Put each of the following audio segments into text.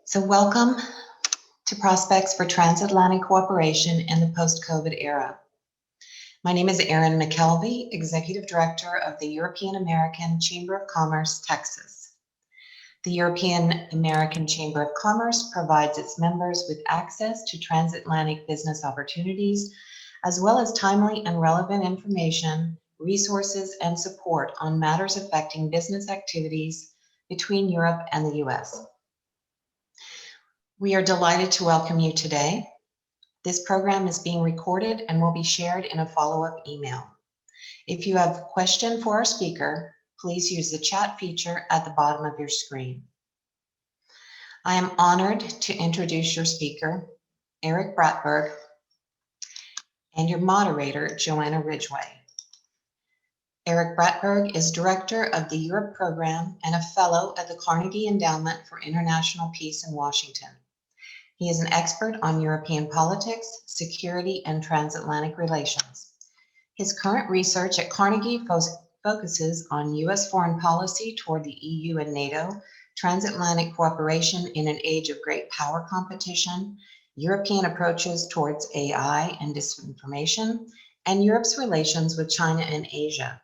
So welcome to Prospects for Transatlantic Cooperation in the Post-COVID Era. My name is Erin McKelvey, Executive Director of the European American Chamber of Commerce, Texas. The European American Chamber of Commerce provides its members with access to transatlantic business opportunities, as well as timely and relevant information, resources, and support on matters affecting business activities between Europe and the US. We are delighted to welcome you today. This program is being recorded and will be shared in a follow-up email. If you have a question for our speaker, please use the chat feature at the bottom of your screen. I am honored to introduce your speaker, Eric Bratberg, and your moderator, Joanna Ridgway. Eric Bratberg is Director of the Europe Program and a Fellow at the Carnegie Endowment for International Peace in Washington. He is an expert on European politics, security, and transatlantic relations. His current research at Carnegie focuses on U.S. foreign policy toward the EU and NATO, transatlantic cooperation in an age of great power competition, European approaches towards AI and disinformation, and Europe's relations with China and Asia.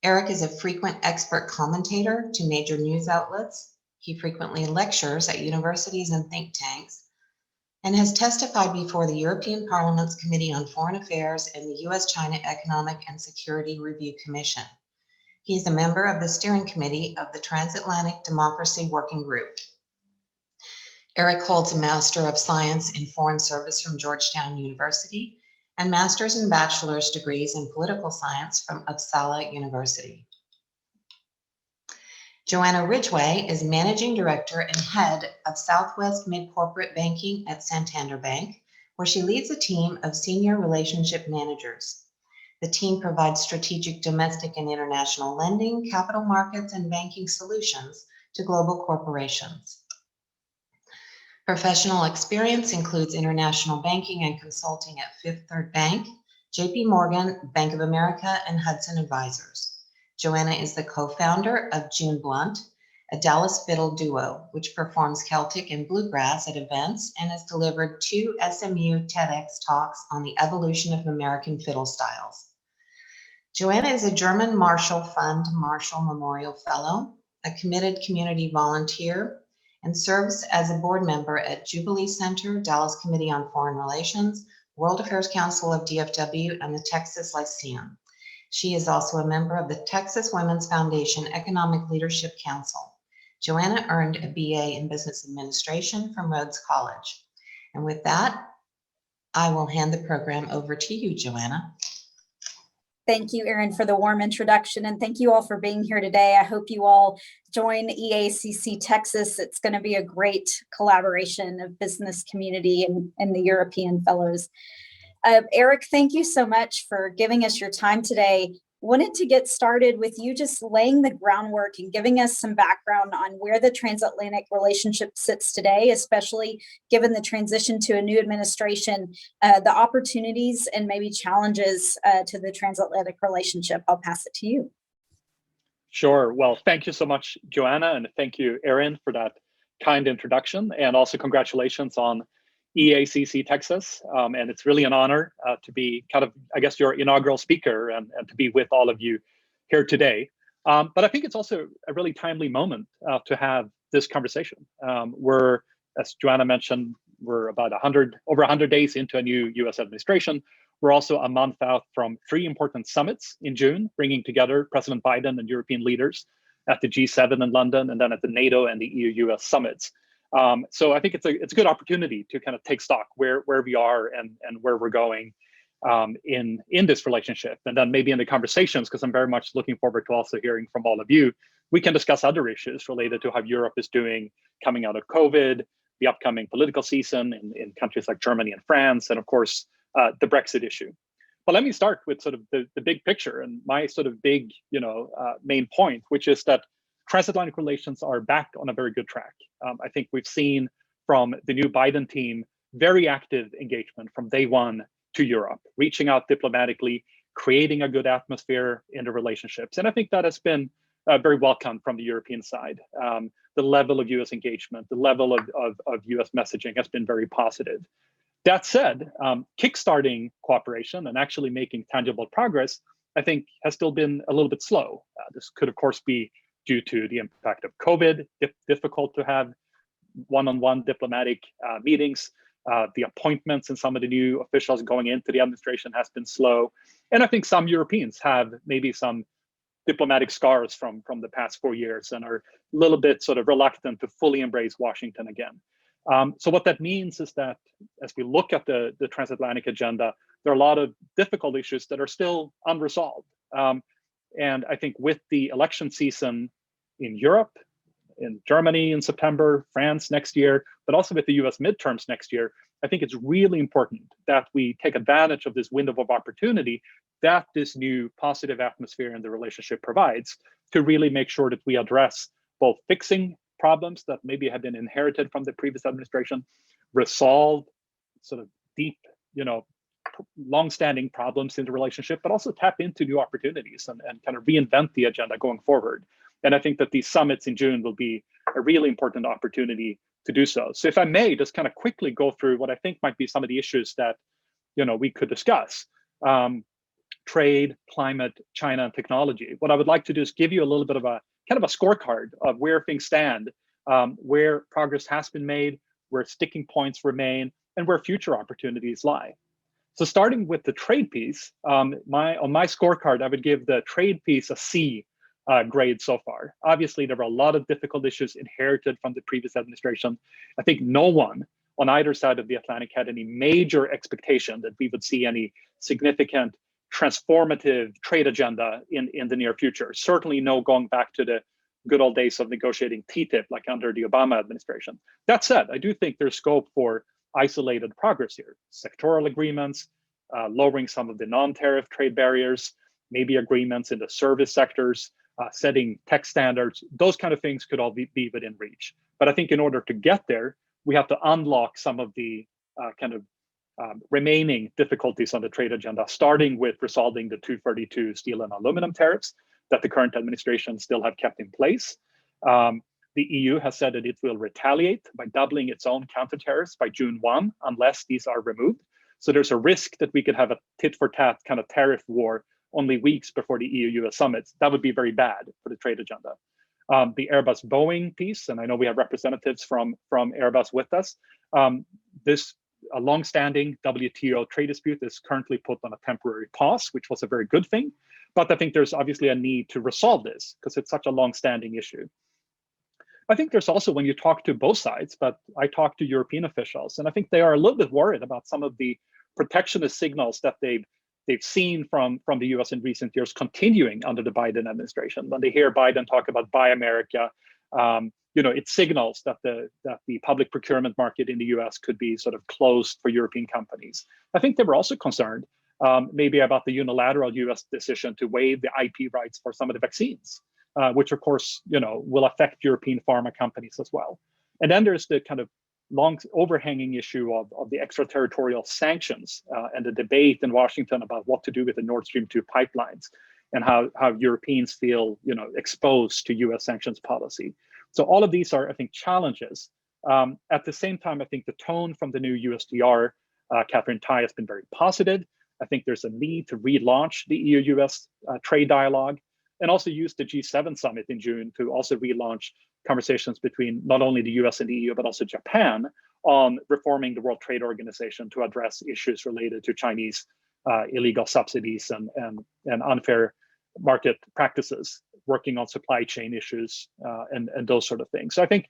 Eric is a frequent expert commentator to major news outlets. He frequently lectures at universities and think tanks and has testified before the European Parliament's Committee on Foreign Affairs and the U.S.-China Economic and Security Review Commission. He is a member of the steering committee of the Transatlantic Democracy Working Group. Eric holds a Master of Science in Foreign Service from Georgetown University and master's and bachelor's degrees in political science from Uppsala University. Joanna Ridgway is Managing Director and Head of Southwest Mid-Corporate Banking at Santander Bank, where she leads a team of senior relationship managers. The team provides strategic domestic and international lending, capital markets, and banking solutions to global corporations. Professional experience includes international banking and consulting at Fifth Third Bank, JP Morgan, Bank of America, and Hudson Advisors. Joanna is the co-founder of June Blunt, a Dallas fiddle duo, which performs Celtic and bluegrass at events and has delivered 2 SMU TEDx talks on the evolution of American fiddle styles. Joanna is a German Marshall Fund Marshall Memorial Fellow, a committed community volunteer, and serves as a board member at Jubilee Center, Dallas Committee on Foreign Relations, World Affairs Council of DFW, and the Texas Lyceum. She is also a member of the Texas Women's Foundation Economic Leadership Council. Joanna earned a BA in Business Administration from Rhodes College. And with that, I will hand the program over to you, Joanna. Thank you, Erin, for the warm introduction, and thank you all for being here today. I hope you all join EACC Texas. It's going to be a great collaboration of business community and the European fellows. Eric, thank you so much for giving us your time today. Wanted to get started with you just laying the groundwork and giving us some background on where the transatlantic relationship sits today, especially given the transition to a new administration, the opportunities and maybe challenges to the transatlantic relationship. I'll pass it to you. Sure. Well, thank you so much, Joanna, and thank you, Erin, for that kind introduction, and also congratulations on EACC Texas, and it's really an honor to be kind of, I guess, your inaugural speaker and to be with all of you here today. But I think it's also a really timely moment to have this conversation. We're, as Joanna mentioned, we're about over 100 days into a new US administration. We're also a month out from 3 important summits in June, bringing together President Biden and European leaders at the G7 in London, and then at the NATO and the EU-US summits. So I think it's a good opportunity to kind of take stock where we are and where we're going in this relationship, and then maybe in the conversations, because I'm very much looking forward to also hearing from all of you. We can discuss other issues related to how Europe is doing coming out of COVID, the upcoming political season in countries like Germany and France, and of course the Brexit issue. But let me start with sort of the big picture and my sort of big main point, which is that transatlantic relations are back on a very good track. I think we've seen from the new Biden team very active engagement from day one to Europe, reaching out diplomatically, creating a good atmosphere in the relationships. And I think that has been very welcome from the European side. The level of US engagement, the level of US messaging has been very positive. That said, kickstarting cooperation and actually making tangible progress, I think, has still been a little bit slow. This could, of course, be due to the impact of COVID, difficult to have one-on-one diplomatic meetings. The appointments and some of the new officials going into the administration has been slow. And I think some Europeans have maybe some diplomatic scars from the past 4 years and are a little bit sort of reluctant to fully embrace Washington again. So what that means is that as we look at the transatlantic agenda, there are a lot of difficult issues that are still unresolved. And I think with the election season in Europe, in Germany in September, France next year, but also with the US midterms next year, I think it's really important that we take advantage of this window of opportunity that this new positive atmosphere in the relationship provides to really make sure that we address both fixing problems that maybe have been inherited from the previous administration, resolve sort of deep, long-standing problems in the relationship, but also tap into new opportunities and kind of reinvent the agenda going forward. And I think that these summits in June will be a really important opportunity to do so. So if I may just kind of quickly go through what I think might be some of the issues that we could discuss. Trade, climate, China, and technology. What I would like to do is give you a little bit of a kind of a scorecard of where things stand, where progress has been made, where sticking points remain, and where future opportunities lie. So starting with the trade piece, on my scorecard, I would give the trade piece a C grade so far. Obviously, there were a lot of difficult issues inherited from the previous administration. I think no one on either side of the Atlantic had any major expectation that we would see any significant transformative trade agenda in the near future. Certainly no going back to the good old days of negotiating TTIP like under the Obama administration. That said, I do think there's scope for isolated progress here. Sectoral agreements, lowering some of the non-tariff trade barriers, maybe agreements in the service sectors, setting tech standards, those kind of things could all be within reach. But I think in order to get there, we have to unlock some of the remaining difficulties on the trade agenda, starting with resolving the 232 steel and aluminum tariffs that the current administration still have kept in place. The EU has said that it will retaliate by doubling its own counter tariffs by June 1, unless these are removed. So there's a risk that we could have a tit for tat kind of tariff war only weeks before the EU-US summits. That would be very bad for the trade agenda. The Airbus-Boeing piece, and I know we have representatives from Airbus with us. A long-standing WTO trade dispute is currently put on a temporary pause, which was a very good thing. But I think there's obviously a need to resolve this because it's such a long-standing issue. I think there's also, when you talk to both sides, but I talk to European officials, and I think they are a little bit worried about some of the protectionist signals that they've seen from the US in recent years continuing under the Biden administration. When they hear Biden talk about Buy America, it signals that the public procurement market in the US could be sort of closed for European companies. I think they were also concerned maybe about the unilateral US decision to waive the IP rights for some of the vaccines, which of course, will affect European pharma companies as well. And then there's the kind of long overhanging issue of the extraterritorial sanctions and the debate in Washington about what to do with the Nord Stream 2 pipelines and how Europeans feel, exposed to US sanctions policy. So all of these are, I think, challenges. At the same time, I think the tone from the new USTR, Catherine Tai, has been very positive. I think there's a need to relaunch the EU-US trade dialogue and also use the G7 summit in June to also relaunch conversations between not only the US and the EU, but also Japan on reforming the World Trade Organization to address issues related to Chinese illegal subsidies and unfair market practices, working on supply chain issues and those sort of things. So I think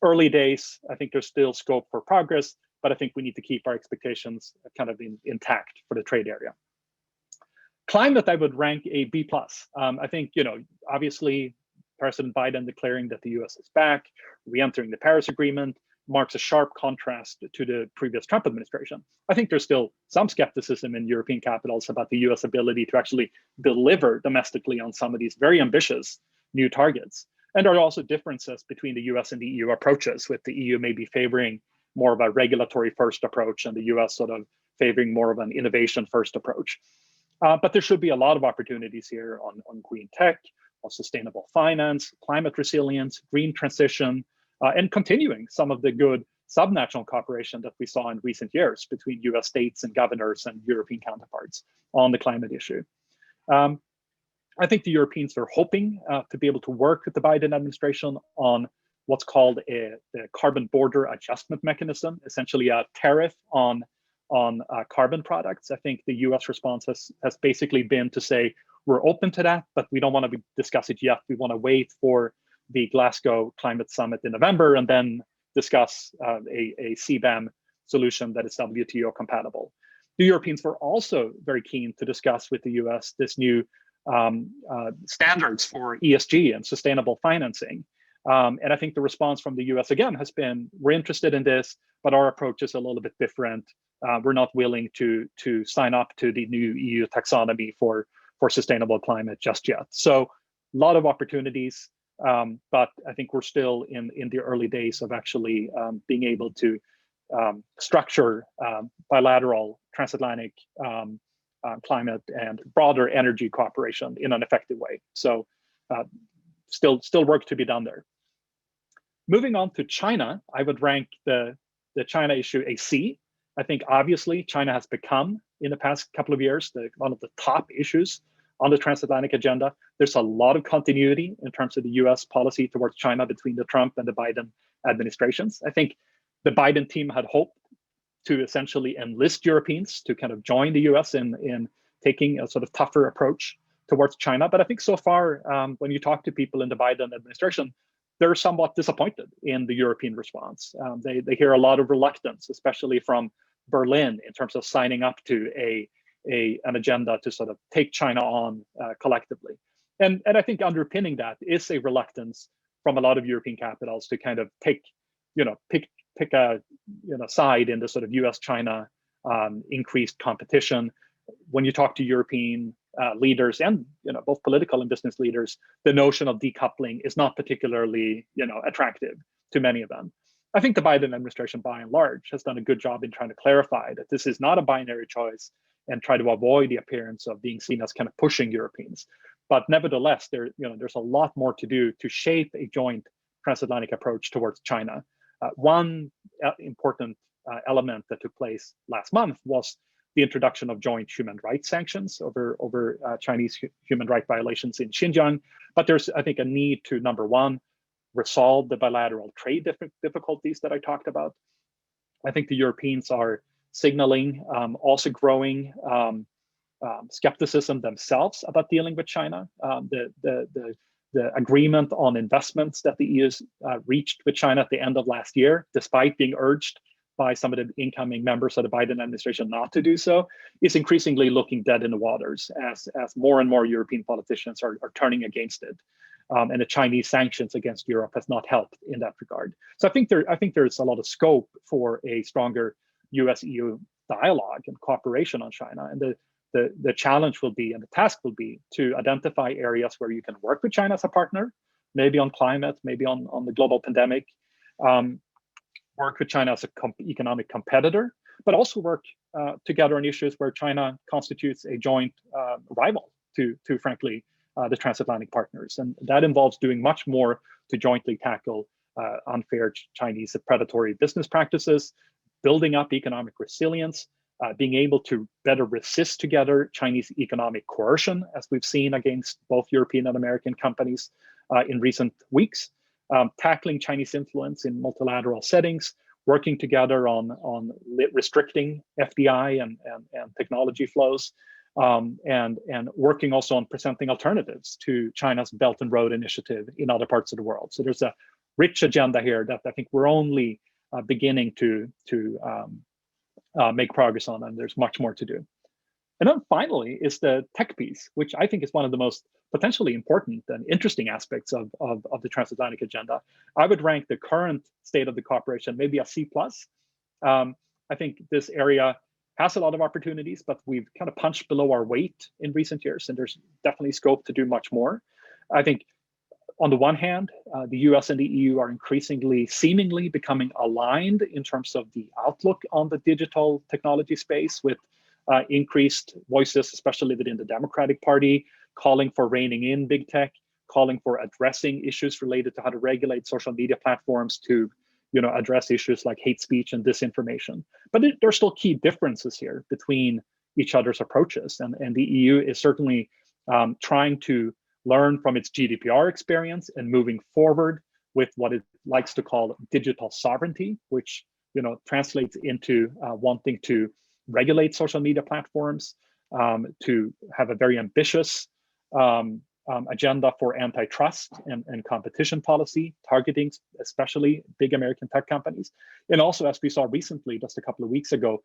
early days, I think there's still scope for progress, but I think we need to keep our expectations kind of intact for the trade area. Climate, I would rank a B+. I think, obviously, President Biden declaring that the US is back, re-entering the Paris Agreement, marks a sharp contrast to the previous Trump administration. I think there's still some skepticism in European capitals about the US ability to actually deliver domestically on some of these very ambitious new targets. And there are also differences between the US and the EU approaches, with the EU maybe favoring more of a regulatory first approach and the US sort of favoring more of an innovation first approach. But there should be a lot of opportunities here on green tech, of sustainable finance, climate resilience, green transition, and continuing some of the good subnational cooperation that we saw in recent years between US states and governors and European counterparts on the climate issue. I think the Europeans are hoping to be able to work with the Biden administration on what's called the carbon border adjustment mechanism, essentially a tariff on carbon products. I think the US response has basically been to say, we're open to that, but we don't want to discuss it yet. We want to wait for the Glasgow Climate Summit in November and then discuss a CBAM solution that is WTO compatible. The Europeans were also very keen to discuss with the US this new standards for ESG and sustainable financing. And I think the response from the US again has been, we're interested in this, but our approach is a little bit different. We're not willing to sign up to the new EU taxonomy for sustainable climate just yet. So a lot of opportunities, but I think we're still in the early days of actually being able to structure bilateral transatlantic climate and broader energy cooperation in an effective way. So still work to be done there. Moving on to China, I would rank the China issue a C. I think obviously China has become, in the past couple of years, one of the top issues on the transatlantic agenda. There's a lot of continuity in terms of the US policy towards China between the Trump and the Biden administrations. I think the Biden team had hoped to essentially enlist Europeans to kind of join the US in taking a sort of tougher approach towards China. But I think so far, when you talk to people in the Biden administration, they're somewhat disappointed in the European response. They hear a lot of reluctance, especially from Berlin, in terms of signing up to an agenda to sort of take China on collectively. And I think underpinning that is a reluctance from a lot of European capitals to kind of pick a side in the sort of US-China increased competition. When you talk to European leaders and both political and business leaders, the notion of decoupling is not particularly attractive to many of them. I think the Biden administration, by and large, has done a good job in trying to clarify that this is not a binary choice and try to avoid the appearance of being seen as kind of pushing Europeans. But nevertheless, there's a lot more to do to shape a joint transatlantic approach towards China. One important element that took place last month was the introduction of joint human rights sanctions over Chinese human rights violations in Xinjiang. But there's, I think, a need to, number one, resolve the bilateral trade difficulties that I talked about. I think the Europeans are signaling also growing skepticism themselves about dealing with China. The agreement on investments that the EU reached with China at the end of last year, despite being urged by some of the incoming members of the Biden administration not to do so, is increasingly looking dead in the waters as more and more European politicians are turning against it. And the Chinese sanctions against Europe has not helped in that regard. So I think there's a lot of scope for a stronger US-EU dialogue and cooperation on China. And the challenge will be, and the task will be, to identify areas where you can work with China as a partner, maybe on climate, maybe on the global pandemic, work with China as an economic competitor, but also work together on issues where China constitutes a joint rival to frankly, the transatlantic partners. And that involves doing much more to jointly tackle unfair Chinese predatory business practices, building up economic resilience, being able to better resist together Chinese economic coercion, as we've seen against both European and American companies in recent weeks, tackling Chinese influence in multilateral settings, working together on restricting FDI and technology flows, and working also on presenting alternatives to China's Belt and Road Initiative in other parts of the world. So there's a rich agenda here that I think we're only beginning to make progress on, and there's much more to do. And then finally is the tech piece, which I think is one of the most potentially important and interesting aspects of the transatlantic agenda. I would rank the current state of the cooperation maybe a C+. I think this area has a lot of opportunities, but we've kind of punched below our weight in recent years, and there's definitely scope to do much more. I think on the one hand, the US and the EU are increasingly, seemingly becoming aligned in terms of the outlook on the digital technology space, with increased voices, especially within the Democratic Party, calling for reining in big tech, calling for addressing issues related to how to regulate social media platforms to address issues like hate speech and disinformation. But there are still key differences here between each other's approaches. And the EU is certainly trying to learn from its GDPR experience and moving forward with what it likes to call digital sovereignty, which translates into wanting to regulate social media platforms, to have a very ambitious agenda for antitrust and competition policy, targeting especially big American tech companies. And also, as we saw recently, just a couple of weeks ago,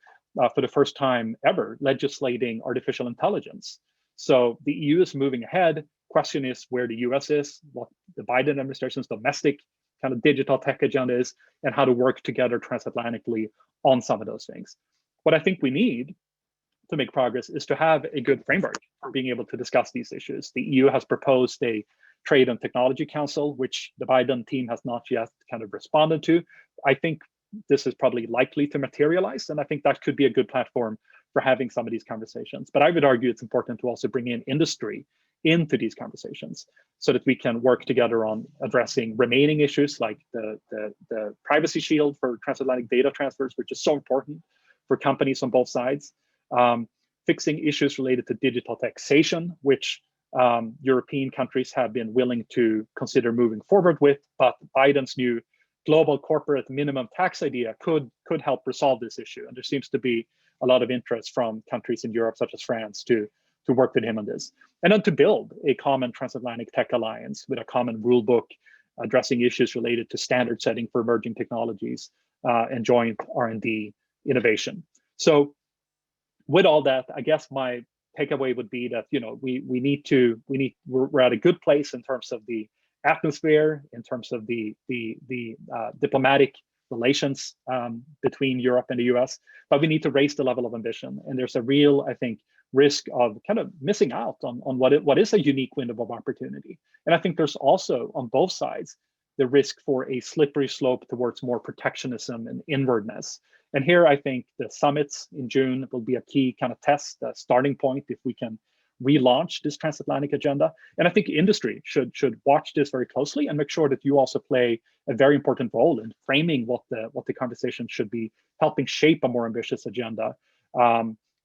for the first time ever, legislating artificial intelligence. So the EU is moving ahead. Question is where the US is, what the Biden administration's domestic kind of digital tech agenda is, and how to work together transatlantically on some of those things. What I think we need to make progress is to have a good framework for being able to discuss these issues. The EU has proposed a Trade and Technology Council, which the Biden team has not yet kind of responded to. I think this is probably likely to materialize, and I think that could be a good platform for having some of these conversations. But I would argue it's important to also bring in industry into these conversations so that we can work together on addressing remaining issues like the privacy shield for transatlantic data transfers, which is so important for companies on both sides. Fixing issues related to digital taxation, which European countries have been willing to consider moving forward with, but Biden's new global corporate minimum tax idea could help resolve this issue. And there seems to be a lot of interest from countries in Europe, such as France, to work with him on this. And then to build a common transatlantic tech alliance with a common rule book addressing issues related to standard setting for emerging technologies and joint R&D innovation. So with all that, I guess my takeaway would be that we're at a good place in terms of the atmosphere, in terms of the diplomatic relations between Europe and the US, but we need to raise the level of ambition. And there's a real, I think, risk of kind of missing out on what is a unique window of opportunity. And I think there's also on both sides the risk for a slippery slope towards more protectionism and inwardness. And here I think the summits in June will be a key kind of test, a starting point if we can relaunch this transatlantic agenda. And I think industry should watch this very closely and make sure that you also play a very important role in framing what the conversation should be, helping shape a more ambitious agenda,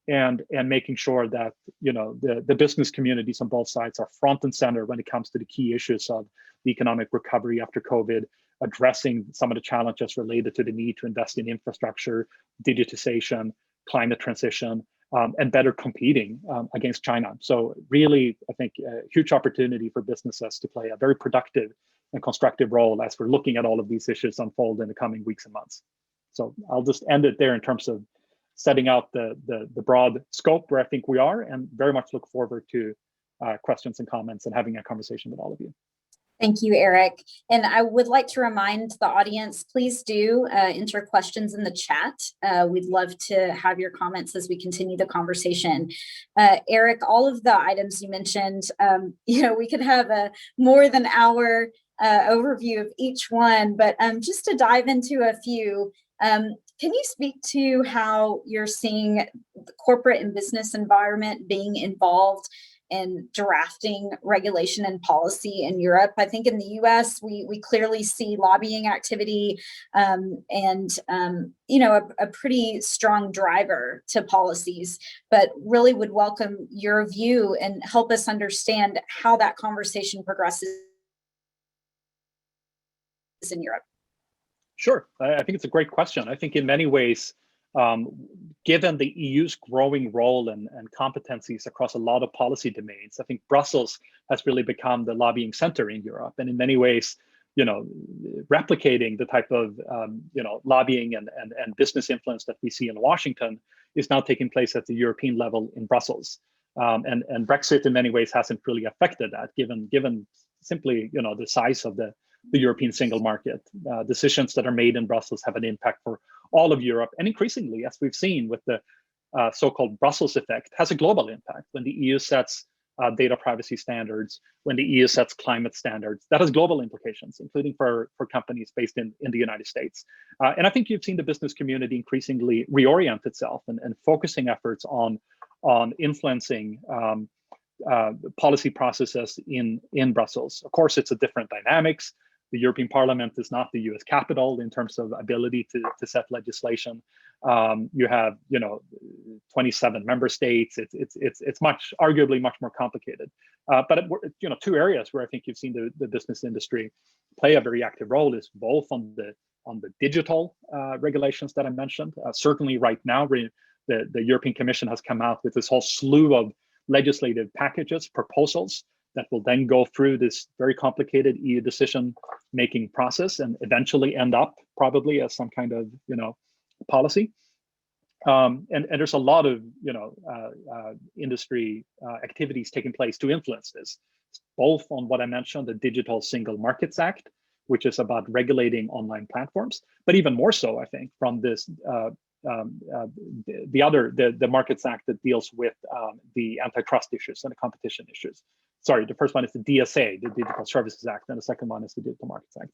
and making sure that the business communities on both sides are front and center when it comes to the key issues of the economic recovery after COVID, addressing some of the challenges related to the need to invest in infrastructure, digitization, climate transition, and better competing against China. So really, I think a huge opportunity for businesses to play a very productive and constructive role as we're looking at all of these issues unfold in the coming weeks and months. So I'll just end it there in terms of setting out the broad scope where I think we are, and very much look forward to questions and comments and having a conversation with all of you. Thank you, Eric. And I would like to remind the audience, please do enter questions in the chat. We'd love to have your comments as we continue the conversation. Eric, all of the items you mentioned, we could have a more than hour overview of each one, but just to dive into a few, can you speak to how you're seeing the corporate and business environment being involved in drafting regulation and policy in Europe? I think in the US, we clearly see lobbying activity and a pretty strong driver to policies, but really would welcome your view and help us understand how that conversation progresses in Europe. Sure, I think it's a great question. I think in many ways, given the EU's growing role and competencies across a lot of policy domains, I think Brussels has really become the lobbying center in Europe. And in many ways, replicating the type of lobbying and business influence that we see in Washington is now taking place at the European level in Brussels. And Brexit in many ways hasn't really affected that, given simply the size of the European single market. Decisions that are made in Brussels have an impact for all of Europe, and increasingly, as we've seen with the so-called Brussels effect, has a global impact. When the EU sets data privacy standards, when the EU sets climate standards, that has global implications, including for companies based in the United States. And I think you've seen the business community increasingly reorient itself and focusing efforts on influencing policy processes in Brussels. Of course, it's a different dynamics. The European Parliament is not the US Capitol in terms of ability to set legislation. You have 27 member states. It's arguably much more complicated. But two areas where I think you've seen the business industry play a very active role is both on the digital regulations that I mentioned. Certainly right now, the European Commission has come out with this whole slew of legislative packages, proposals that will then go through this very complicated EU decision-making process and eventually end up probably as some kind of policy. And there's a lot of industry activities taking place to influence this, both on what I mentioned, the Digital Single Markets Act, which is about regulating online platforms, but even more so, I think, from this the Markets Act that deals with the antitrust issues and the competition issues. Sorry, the first one is the DSA, the Digital Services Act, and the second one is the Digital Markets Act.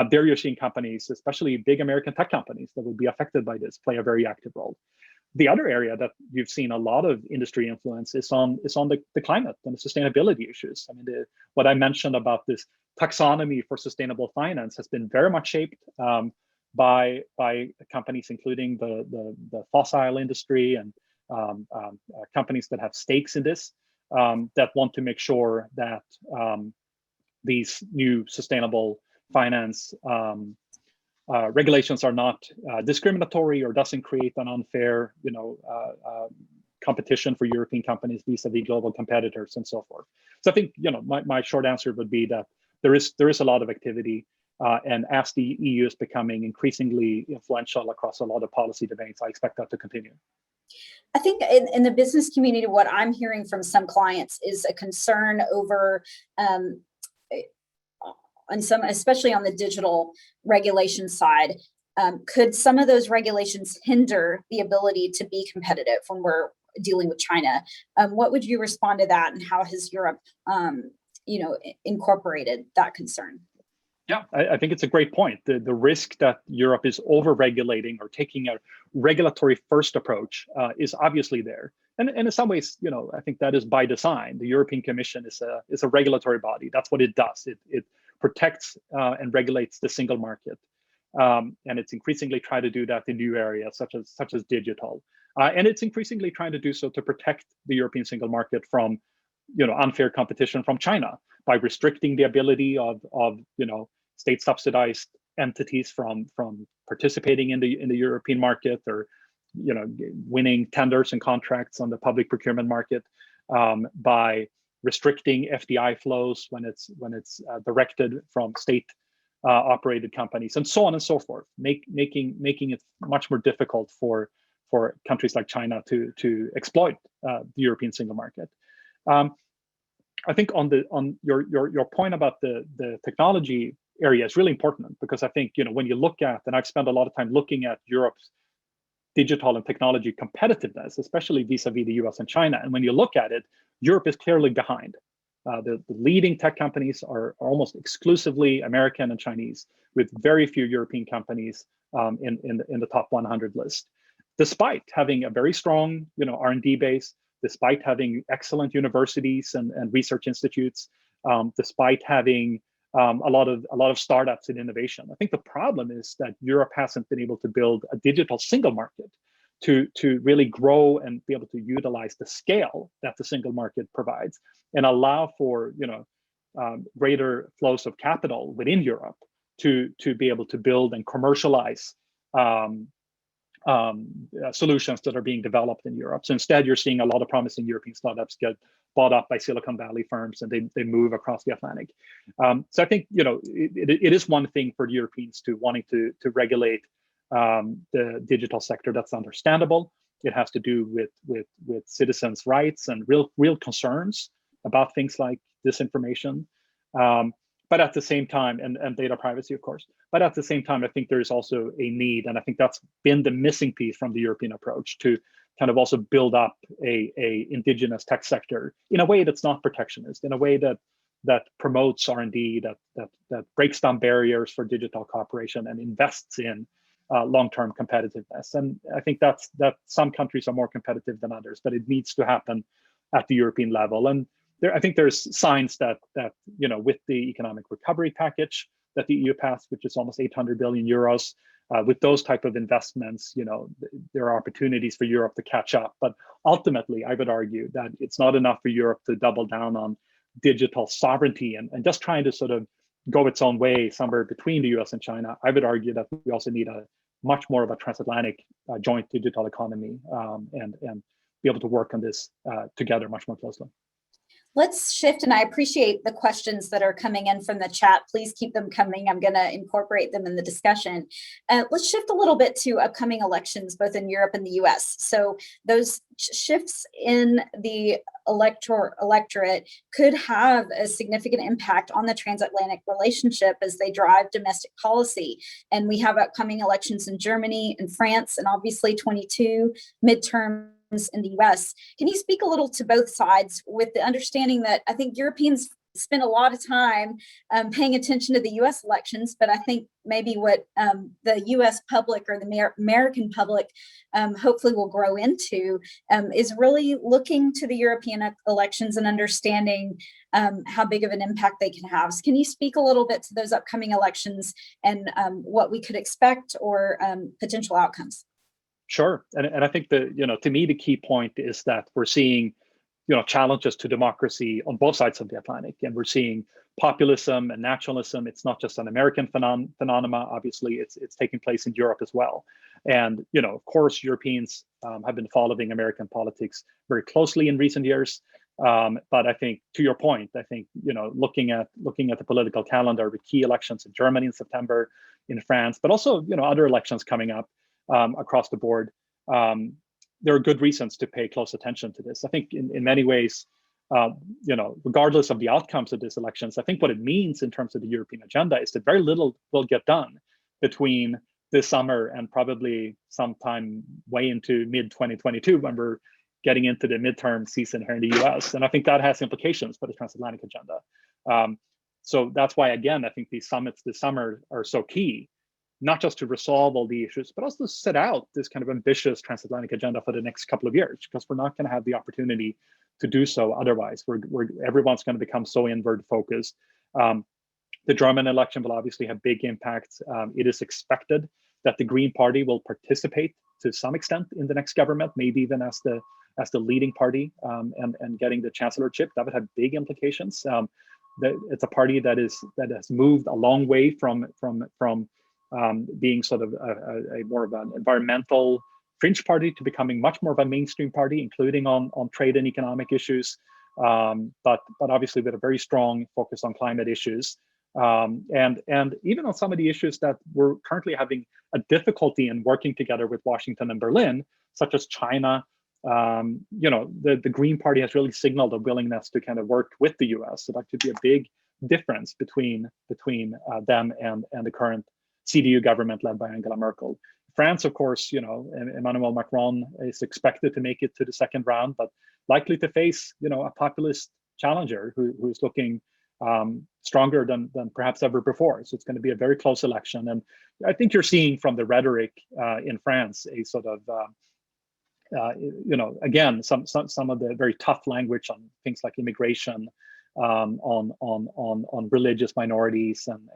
There you're seeing companies, especially big American tech companies that will be affected by this, play a very active role. The other area that you've seen a lot of industry influence is on the climate and the sustainability issues. I mean, what I mentioned about this taxonomy for sustainable finance has been very much shaped by companies, including the fossil industry and companies that have stakes in this, that want to make sure that these new sustainable finance regulations are not discriminatory or doesn't create an unfair, competition for European companies vis-a-vis global competitors and so forth. So I think, my short answer would be that there is a lot of activity, and as the EU is becoming increasingly influential across a lot of policy debates, I expect that to continue. I think in the business community, what I'm hearing from some clients is a concern over, especially on the digital regulation side, could some of those regulations hinder the ability to be competitive when we're dealing with China? What would you respond to that, and how has Europe, incorporated that concern? Yeah, I think it's a great point. The risk that Europe is over-regulating or taking a regulatory first approach is obviously there. And in some ways, I think that is by design. The European Commission is a regulatory body. That's what it does. It protects and regulates the single market. And it's increasingly trying to do that in new areas such as digital. And it's increasingly trying to do so to protect the European single market from unfair competition from China by restricting the ability of state subsidized entities from participating in the European market, or winning tenders and contracts on the public procurement market, by restricting FDI flows when it's directed from state operated companies, and so on and so forth, making it much more difficult for countries like China to exploit the European single market. I think on your point about the technology area is really important, because I think when you look at, and I've spent a lot of time looking at Europe's digital and technology competitiveness, especially vis-a-vis the US and China, and when you look at it, Europe is clearly behind. The leading tech companies are almost exclusively American and Chinese, with very few European companies in the top 100 list, despite having a very strong R&D base, despite having excellent universities and research institutes, despite having a lot of startups in innovation. I think the problem is that Europe hasn't been able to build a digital single market to really grow and be able to utilize the scale that the single market provides, and allow for greater flows of capital within Europe to be able to build and commercialize solutions that are being developed in Europe. So instead, you're seeing a lot of promising European startups get bought up by Silicon Valley firms, and they move across the Atlantic. So I think it is one thing for Europeans to wanting to regulate the digital sector. That's understandable. It has to do with citizens' rights and real concerns about things like disinformation. But at the same time, and data privacy, of course, but at the same time, I think there's also a need, and I think that's been the missing piece from the European approach, to kind of also build up a indigenous tech sector in a way that's not protectionist, in a way that promotes R&D, that breaks down barriers for digital cooperation and invests in long-term competitiveness. And I think that some countries are more competitive than others, but it needs to happen at the European level. And I think there's signs that with the economic recovery package that the EU passed, which is almost 800 billion euros, with those type of investments, there are opportunities for Europe to catch up. But ultimately, I would argue that it's not enough for Europe to double down on digital sovereignty and just trying to sort of go its own way somewhere between the US and China. I would argue that we also need a much more of a transatlantic joint digital economy and be able to work on this together much more closely. Let's shift, and I appreciate the questions that are coming in from the chat. Please keep them coming. I'm going to incorporate them in the discussion. Let's shift a little bit to upcoming elections, both in Europe and the US. So those shifts in the electorate could have a significant impact on the transatlantic relationship as they drive domestic policy. And we have upcoming elections in Germany and France, and obviously 22 midterms in the US. Can you speak a little to both sides with the understanding that I think Europeans spend a lot of time paying attention to the US elections, but I think maybe what the US public or the American public hopefully will grow into is really looking to the European elections and understanding how big of an impact they can have. So can you speak a little bit to those upcoming elections and what we could expect or potential outcomes? Sure, and I think to me the key point is that we're seeing challenges to democracy on both sides of the Atlantic, and we're seeing populism and nationalism. It's not just an American phenomenon. Obviously, it's taking place in Europe as well. And of course, Europeans have been following American politics very closely in recent years. But I think, to your point, I think looking at the political calendar with key elections in Germany in September, in France, but also other elections coming up across the board. There are good reasons to pay close attention to this. I think in many ways, regardless of the outcomes of these elections, I think what it means in terms of the European agenda is that very little will get done between this summer and probably sometime way into mid-2022 when we're getting into the midterm season here in the US. And I think that has implications for the transatlantic agenda. So that's why, again, I think these summits this summer are so key, not just to resolve all the issues, but also to set out this kind of ambitious transatlantic agenda for the next couple of years, because we're not going to have the opportunity to do so otherwise. Everyone's going to become so inward focused. The German election will obviously have big impacts. It is expected that the Green Party will participate to some extent in the next government, maybe even as the leading party and getting the chancellorship. That would have big implications. It's a party that has moved a long way from being sort of a more of an environmental fringe party to becoming much more of a mainstream party, including on trade and economic issues, but obviously with a very strong focus on climate issues, and even on some of the issues that we're currently having a difficulty in working together with Washington and Berlin, such as China. The Green Party has really signaled a willingness to kind of work with the US. So that could be a big difference between them and the current CDU government led by Angela Merkel. France, of course, Emmanuel Macron is expected to make it to the second round, but likely to face, a populist challenger who's looking stronger than perhaps ever before. So it's going to be a very close election. And I think you're seeing from the rhetoric in France a sort of, again, some of the very tough language on things like immigration, on religious minorities, and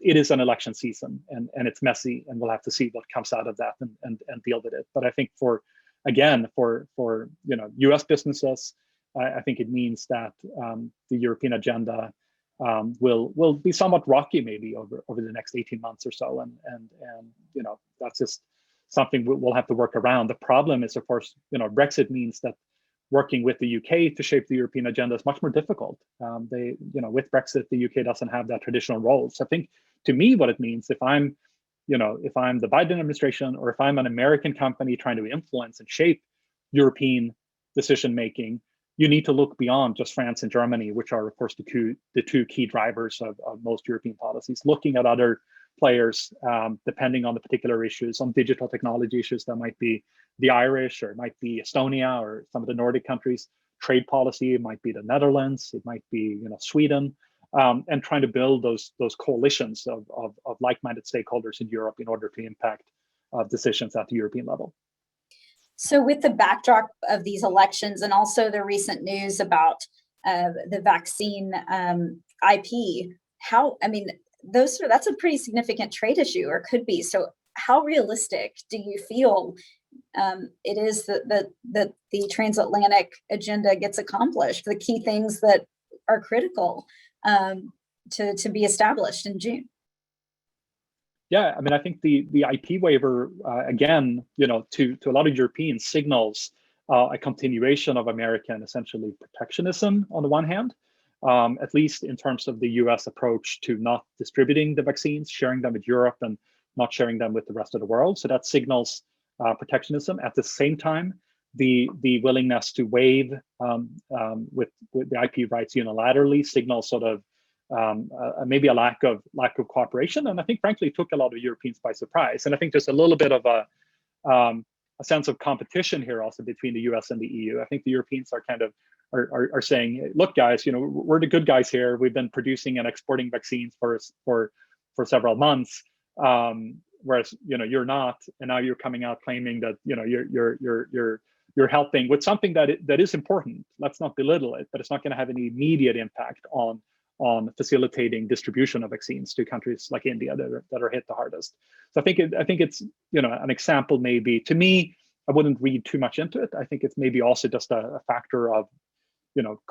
it is an election season and it's messy, and we'll have to see what comes out of that and deal with it. But I think for US businesses, I think it means that the European agenda will be somewhat rocky maybe over the next 18 months or so, and that's just something we'll have to work around. The problem is, of course, Brexit means that working with the UK to shape the European agenda is much more difficult. With Brexit, the UK doesn't have that traditional role. So I think, to me, what it means, if I'm the Biden administration, or if I'm an American company trying to influence and shape European decision making, you need to look beyond just France and Germany, which are, of course, the two key drivers of most European policies. Looking at other players, depending on the particular issues, on digital technology issues, that might be the Irish, or it might be Estonia, or some of the Nordic countries. Trade policy, it might be the Netherlands, it might be Sweden, and trying to build those coalitions of like-minded stakeholders in Europe in order to impact decisions at the European level. So with the backdrop of these elections and also the recent news about the vaccine IP, that's a pretty significant trade issue, or could be. So how realistic do you feel it is that the transatlantic agenda gets accomplished, the key things that are critical to be established in June? Yeah, I mean, I think the IP waiver, again, to a lot of Europeans signals a continuation of American, essentially, protectionism on the one hand, at least in terms of the US approach to not distributing the vaccines, sharing them with Europe and not sharing them with the rest of the world. So that signals protectionism. At the same time, the willingness to waive with the IP rights unilaterally signals sort of maybe a lack of cooperation, and I think frankly took a lot of Europeans by surprise. And I think there's a little bit of a sense of competition here also between the US and the EU. I think the Europeans are kind of are saying, look, guys, we're the good guys here. We've been producing and exporting vaccines for several months, whereas you're not, and now you're coming out claiming that you're helping with something that is important. Let's not belittle it, but it's not going to have any immediate impact on facilitating distribution of vaccines to countries like India that are hit the hardest. So I think it's an example. Maybe to me, I wouldn't read too much into it. I think it's maybe also just a factor of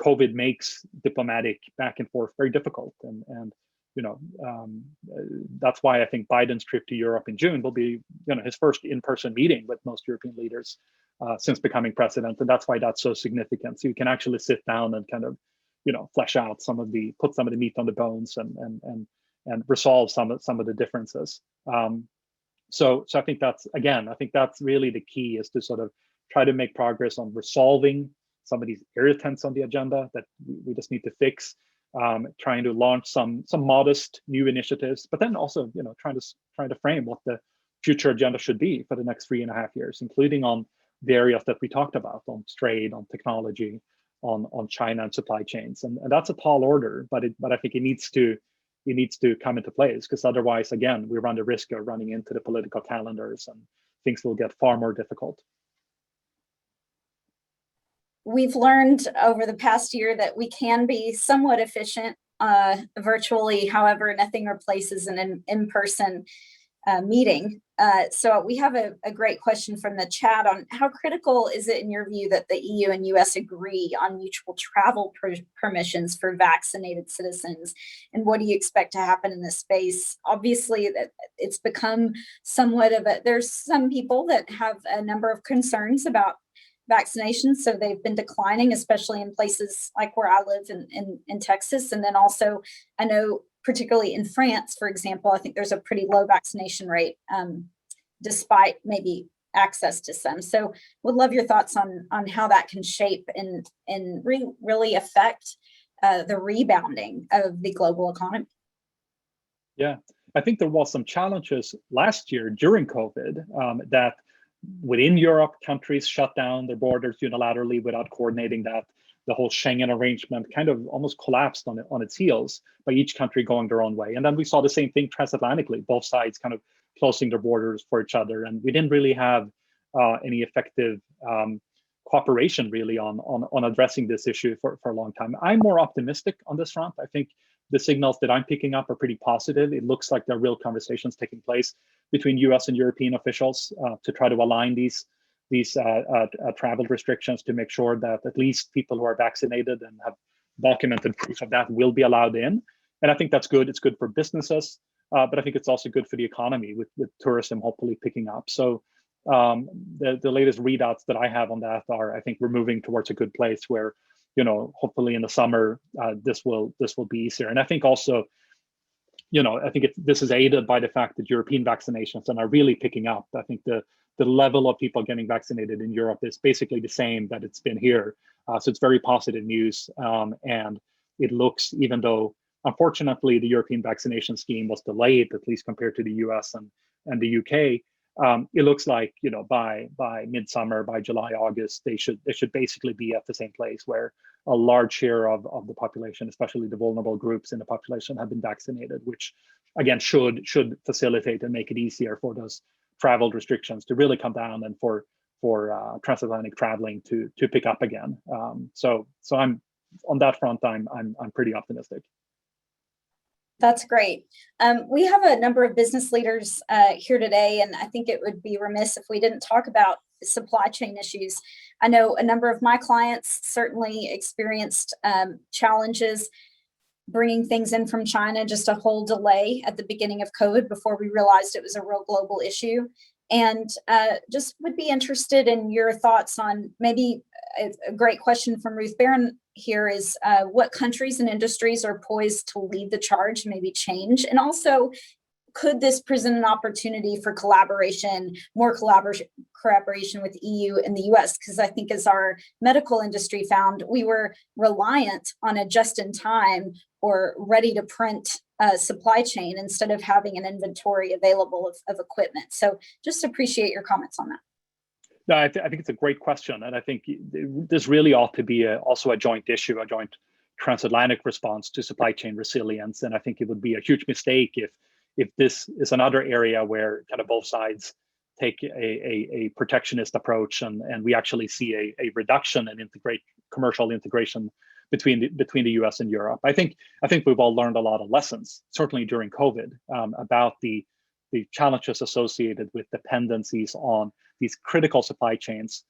COVID makes diplomatic back and forth very difficult, and that's why I think Biden's trip to Europe in June will be his first in-person meeting with most European leaders since becoming president, and that's why that's so significant. So you can actually sit down and kind of flesh out put some of the meat on the bones and resolve some of the differences. So I think that's really the key, is to sort of try to make progress on resolving some of these irritants on the agenda that we just need to fix. Trying to launch some modest new initiatives, but then also trying to frame what the future agenda should be for the next 3.5 years, including on the areas that we talked about, on trade, on technology, on China and supply chains, and that's a tall order, but I think it needs to come into place, because otherwise, again, we run the risk of running into the political calendars and things will get far more difficult. We've learned over the past year that we can be somewhat efficient virtually. However, nothing replaces an in-person meeting. So we have a great question from the chat on how critical is it in your view that the EU and US agree on mutual travel permissions for vaccinated citizens, and what do you expect to happen in this space? Obviously, that it's become somewhat of there's some people that have a number of concerns about vaccinations, so they've been declining, especially in places like where I live in Texas. And then also, I know particularly in France, for example, I think there's a pretty low vaccination rate, despite maybe access to some. So would love your thoughts on how that can shape and really affect the rebounding of the global economy. Yeah, I think there was some challenges last year during COVID that within Europe, countries shut down their borders unilaterally without coordinating that. The whole Schengen arrangement kind of almost collapsed on its heels by each country going their own way. And then we saw the same thing transatlantically, both sides kind of closing their borders for each other. And we didn't really have any effective cooperation really on addressing this issue for a long time. I'm more optimistic on this front. I think the signals that I'm picking up are pretty positive. It looks like there are real conversations taking place between US and European officials to try to align these travel restrictions to make sure that at least people who are vaccinated and have documented proof of that will be allowed in. And I think that's good. It's good for businesses, but I think it's also good for the economy with tourism hopefully picking up. So the latest readouts that I have on that are, I think we're moving towards a good place where, hopefully in the summer, this will be easier. And I think also, I think this is aided by the fact that European vaccinations are really picking up. I think the level of people getting vaccinated in Europe is basically the same that it's been here. So it's very positive news. And it looks, even though unfortunately the European vaccination scheme was delayed, at least compared to the US and the UK, it looks like by midsummer, by July, August, they should basically be at the same place where a large share of the population, especially the vulnerable groups in the population, have been vaccinated, which again should facilitate and make it easier for those travel restrictions to really come down, and for transatlantic traveling to pick up again. So I'm on that front. I'm pretty optimistic. That's great. We have a number of business leaders here today, and I think it would be remiss if we didn't talk about supply chain issues. I know a number of my clients certainly experienced challenges bringing things in from China, just a whole delay at the beginning of COVID before we realized it was a real global issue. And just would be interested in your thoughts on maybe a great question from Ruth Barron here is what countries and industries are poised to lead the charge, maybe change? And also, could this present an opportunity for more collaboration with EU and the US? Because I think as our medical industry found, we were reliant on a just-in-time or ready-to-print supply chain instead of having an inventory available of equipment. So just appreciate your comments on that. No, I think it's a great question. And I think this really ought to be also a joint issue, a joint transatlantic response to supply chain resilience. And I think it would be a huge mistake if this is another area where kind of both sides take a protectionist approach and we actually see a reduction in commercial integration between the US and Europe. I think we've all learned a lot of lessons, certainly during COVID, about the challenges associated with dependencies on these critical supply chains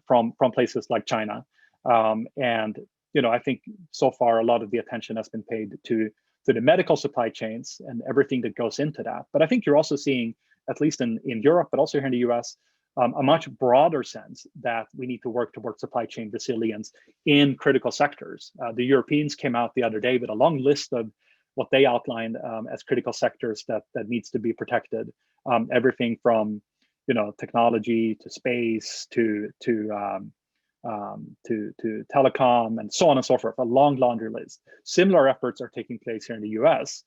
from places like China. And I think so far a lot of the attention has been paid to the medical supply chains and everything that goes into that. But I think you're also seeing, at least in Europe, but also here in the US, a much broader sense that we need to work towards supply chain resilience in critical sectors. The Europeans came out the other day with a long list of what they outlined as critical sectors that needs to be protected. Everything from technology to space to telecom and so on and so forth, a long laundry list. Similar efforts are taking place here in the US,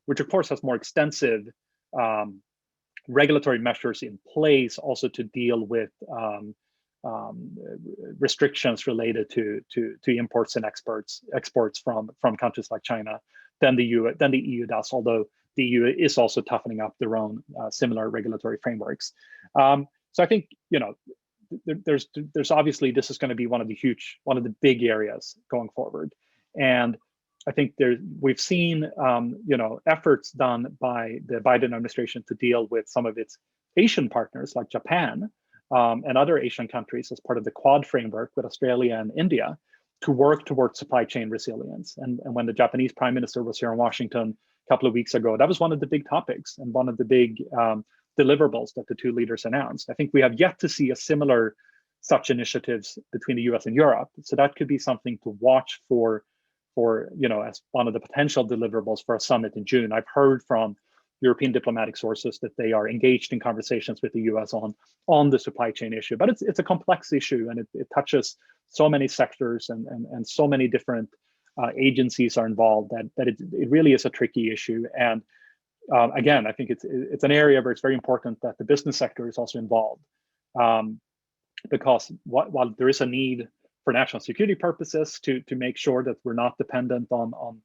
which of course has more extensive regulatory measures in place also to deal with restrictions related to imports and exports from countries like China than the EU does, although the EU is also toughening up their own similar regulatory frameworks. So I think there's obviously, this is going to be one of the big areas going forward. And I think we've seen efforts done by the Biden administration to deal with some of its Asian partners like Japan and other Asian countries as part of the Quad framework with Australia and India to work towards supply chain resilience. And when the Japanese Prime Minister was here in Washington a couple of weeks ago, that was one of the big topics and one of the big deliverables that the two leaders announced. I think we have yet to see a similar such initiatives between the US and Europe. So that could be something to watch for as one of the potential deliverables for a summit in June. I've heard from European diplomatic sources that they are engaged in conversations with the US on the supply chain issue. But it's a complex issue, and it touches so many sectors and so many different agencies are involved that it really is a tricky issue. And again, I think it's an area where it's very important that the business sector is also involved, because while there is a need for national security purposes to make sure that we're not dependent on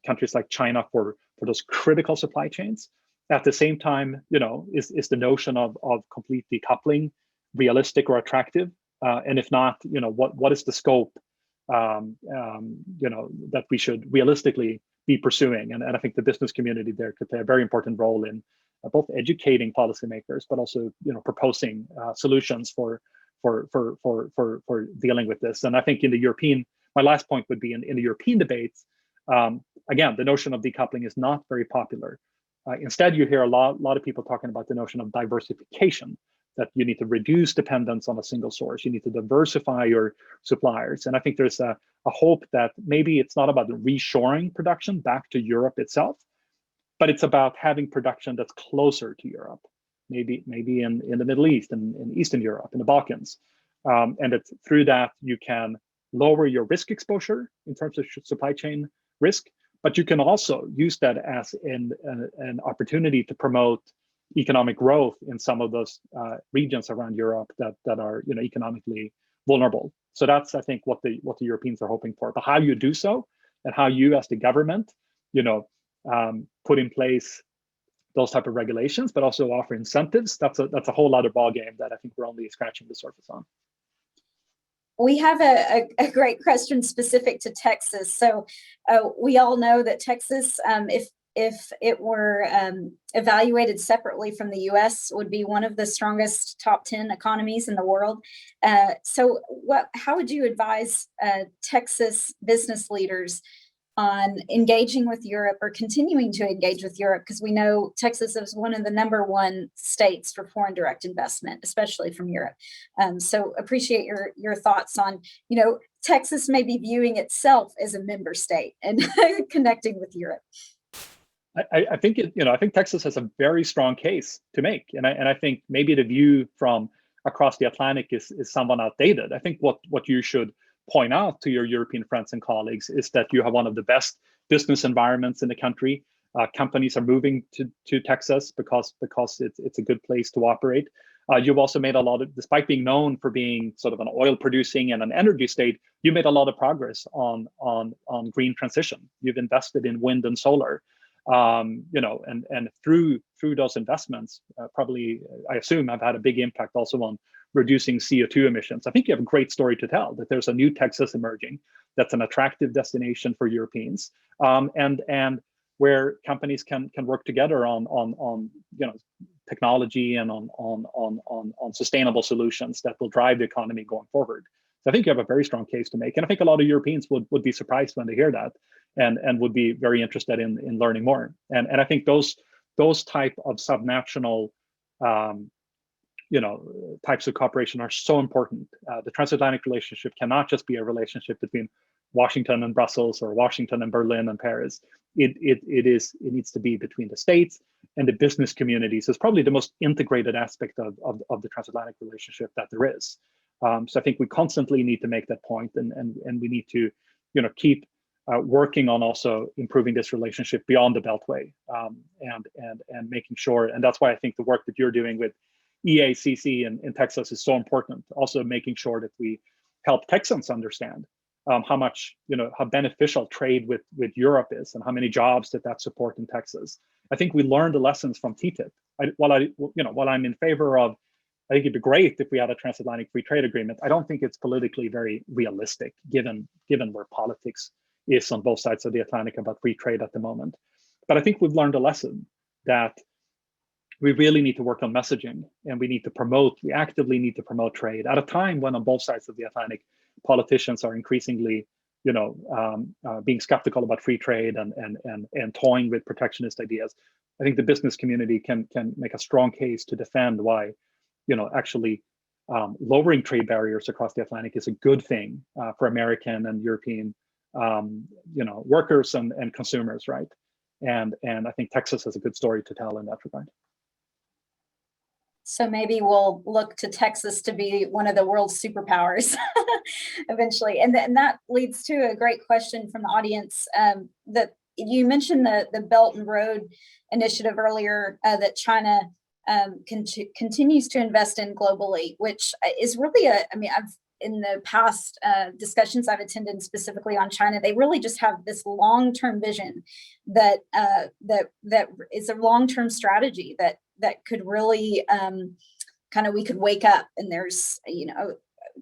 countries like China for those critical supply chains, at the same time, is the notion of complete decoupling realistic or attractive? And if not, what is the scope that we should realistically be pursuing? And I think the business community there could play a very important role in both educating policymakers, but also proposing solutions for dealing with this. And I think my last point would be in the European debates, again, the notion of decoupling is not very popular. Instead, you hear a lot of people talking about the notion of diversification, that you need to reduce dependence on a single source. You need to diversify your suppliers. And I think there's a hope that maybe it's not about reshoring production back to Europe itself, but it's about having production that's closer to Europe, maybe in the Middle East and in Eastern Europe, in the Balkans. And that through that, you can lower your risk exposure in terms of supply chain risk, but you can also use that as an opportunity to promote economic growth in some of those regions around Europe that are economically vulnerable. So that's, I think, what the Europeans are hoping for. But how you do so, and how you as the government put in place those type of regulations, but also offer incentives. That's a whole other ballgame that I think we're only scratching the surface on. We have a great question specific to Texas. So we all know that Texas, if it were evaluated separately from the US, would be one of the strongest top 10 economies in the world. So how would you advise Texas business leaders on engaging with Europe or continuing to engage with Europe? Because we know Texas is one of the #1 states for foreign direct investment, especially from Europe. So appreciate your thoughts on, Texas may be viewing itself as a member state and connecting with Europe. I think I think Texas has a very strong case to make, and I think maybe the view from across the Atlantic is somewhat outdated. I think what you should point out to your European friends and colleagues is that you have one of the best business environments in the country. Companies are moving to Texas because it's a good place to operate. You've also made a lot of, despite being known for being sort of an oil producing and an energy state, you made a lot of progress on green transition. You've invested in wind and solar. And through those investments, probably, I assume, have had a big impact also on reducing CO2 emissions. I think you have a great story to tell, that there's a new Texas emerging that's an attractive destination for Europeans, and where companies can work together on technology and on sustainable solutions that will drive the economy going forward. So I think you have a very strong case to make, and I think a lot of Europeans would be surprised when they hear that, and would be very interested in learning more. And I think those type of subnational types of cooperation are so important. The transatlantic relationship cannot just be a relationship between Washington and Brussels, or Washington and Berlin and Paris. It needs to be between the states and the business communities. It's probably the most integrated aspect of the transatlantic relationship that there is. So I think we constantly need to make that point, and we need to keep working on also improving this relationship beyond the Beltway, and making sure. And that's why I think the work that you're doing with EACC in Texas is so important. Also making sure that we help Texans understand how beneficial trade with Europe is, and how many jobs that support in Texas. I think we learned the lessons from TTIP. While I'm in favor of, I think it'd be great if we had a transatlantic free trade agreement, I don't think it's politically very realistic, given where politics is on both sides of the Atlantic about free trade at the moment. But I think we've learned a lesson that we really need to work on messaging, and we actively need to promote trade at a time when on both sides of the Atlantic, politicians are increasingly, being skeptical about free trade and toying with protectionist ideas. I think the business community can make a strong case to defend why, actually lowering trade barriers across the Atlantic is a good thing for American and European, workers and consumers, right? And I think Texas has a good story to tell in that regard. So maybe we'll look to Texas to be one of the world's superpowers eventually. And that leads to a great question from the audience, that you mentioned the Belt and Road Initiative earlier, that China continues to invest in globally, which is really in the past discussions I've attended specifically on China, they really just have this long-term vision that is a long-term strategy that could really we could wake up and there's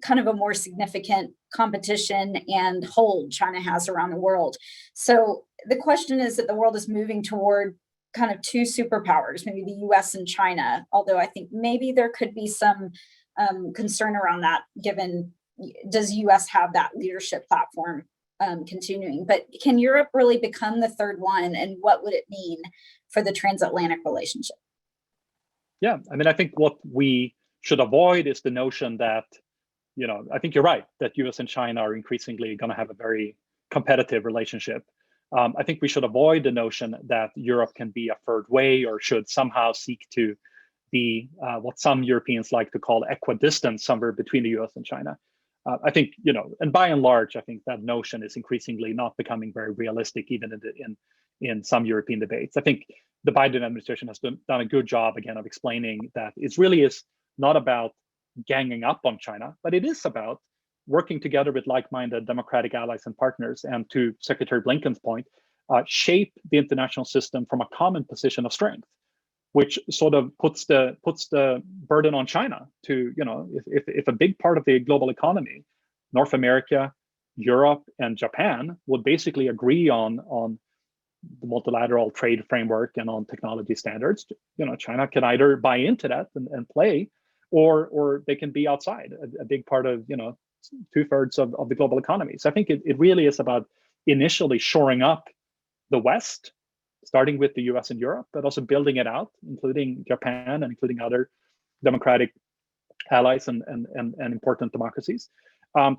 kind of a more significant competition and hold China has around the world. So the question is that the world is moving toward kind of two superpowers, maybe the US and China, although I think maybe there could be some concern around that, given does US have that leadership platform continuing? But can Europe really become the third one, and what would it mean for the transatlantic relationship? Yeah, I think what we should avoid is the notion that, I think you're right, that US and China are increasingly going to have a very competitive relationship. I think we should avoid the notion that Europe can be a third way, or should somehow seek to be what some Europeans like to call equidistant, somewhere between the US and China. I think, and by and large, I think that notion is increasingly not becoming very realistic, even in some European debates. I think the Biden administration has done a good job, again, of explaining that it really is not about ganging up on China, but it is about working together with like-minded democratic allies and partners, and to Secretary Blinken's point, shape the international system from a common position of strength. which sort of puts the burden on China to, if a big part of the global economy, North America, Europe, and Japan would basically agree on the multilateral trade framework and on technology standards, China can either buy into that and play, or they can be outside, a big part of, 2/3 of the global economy. So I think it really is about initially shoring up the West, starting with the US and Europe, but also building it out, including Japan and including other democratic allies and important democracies,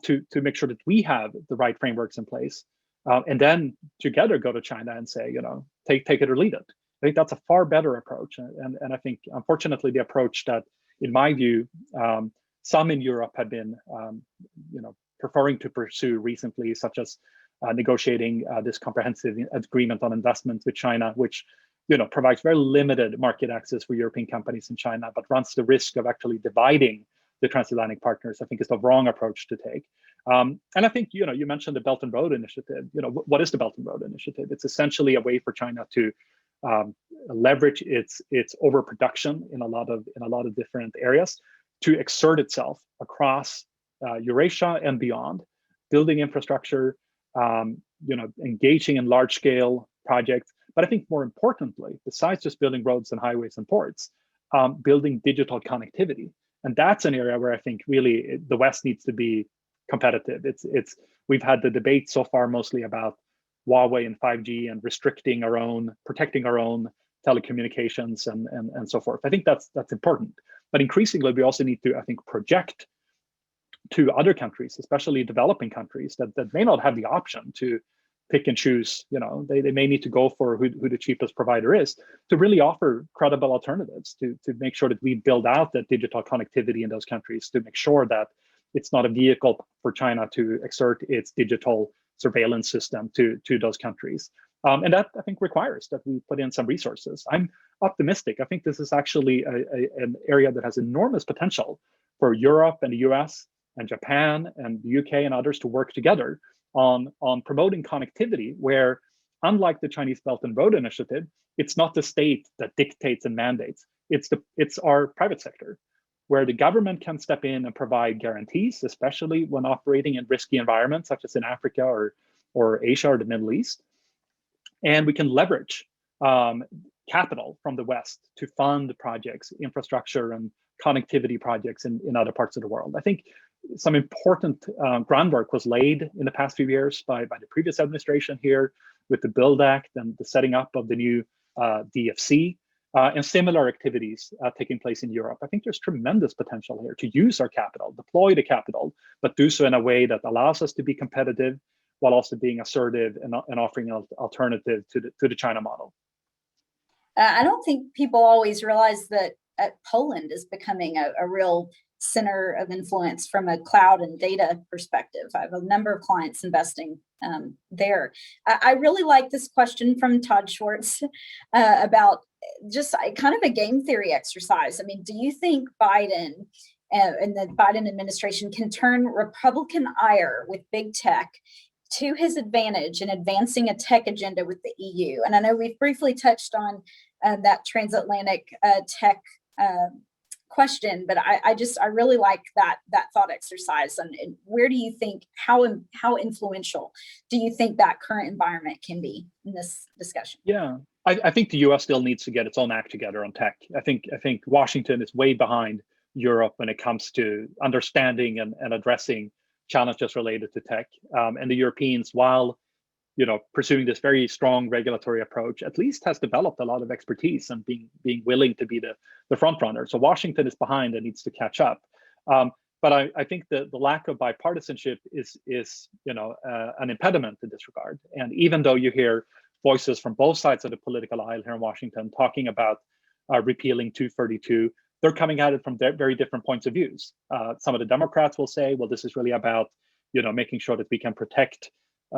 to make sure that we have the right frameworks in place, and then together go to China and say, take it or leave it. I think that's a far better approach, and I think, unfortunately, the approach that, in my view, some in Europe have been, preferring to pursue recently, such as negotiating this comprehensive agreement on investment with China, which provides very limited market access for European companies in China, but runs the risk of actually dividing the transatlantic partners. I think is the wrong approach to take. And I think you mentioned the Belt and Road Initiative. What is the Belt and Road Initiative? It's essentially a way for China to leverage its overproduction in a lot of different areas to exert itself across Eurasia and beyond, building infrastructure, engaging in large-scale projects. But I think more importantly, besides just building roads and highways and ports, building digital connectivity. And that's an area where I think really the West needs to be competitive. We've had the debate so far mostly about Huawei and 5G and protecting our own telecommunications and so forth. I think that's important. But increasingly, we also need to, I think, project to other countries, especially developing countries that may not have the option to pick and choose. They may need to go for who the cheapest provider is, to really offer credible alternatives to make sure that we build out that digital connectivity in those countries, to make sure that it's not a vehicle for China to exert its digital surveillance system to those countries. And that, I think, requires that we put in some resources. I'm optimistic. I think this is actually an area that has enormous potential for Europe and the US and Japan and the UK and others to work together on promoting connectivity, where, unlike the Chinese Belt and Road Initiative, it's not the state that dictates and mandates. It's our private sector, where the government can step in and provide guarantees, especially when operating in risky environments such as in Africa or Asia or the Middle East. And we can leverage capital from the West to fund projects, infrastructure and connectivity projects in other parts of the world. I think some important groundwork was laid in the past few years by the previous administration here with the Build Act and the setting up of the new DFC and similar activities taking place in Europe. I think there's tremendous potential here to use our capital, deploy the capital, but do so in a way that allows us to be competitive while also being assertive and offering an alternative to the China model. I don't think people always realize that Poland is becoming a real center of influence from a cloud and data perspective. I have a number of clients investing there. I really like this question from Todd Schwartz about just kind of a game theory exercise. I mean, do you think Biden and the Biden administration can turn Republican ire with big tech to his advantage in advancing a tech agenda with the EU? And I know we've briefly touched on that transatlantic tech question, but I really like that thought exercise. And where do you think, how influential do you think that current environment can be in this discussion? Yeah, I think the US still needs to get its own act together on tech. I think Washington is way behind Europe when it comes to understanding and addressing challenges related to tech. And the Europeans, while pursuing this very strong regulatory approach, at least has developed a lot of expertise and being willing to be the front runner. So Washington is behind and needs to catch up. But I think the lack of bipartisanship is an impediment in this regard. And even though you hear voices from both sides of the political aisle here in Washington talking about repealing 232, they're coming at it from very different points of views. Some of the Democrats will say, well, this is really about making sure that we can protect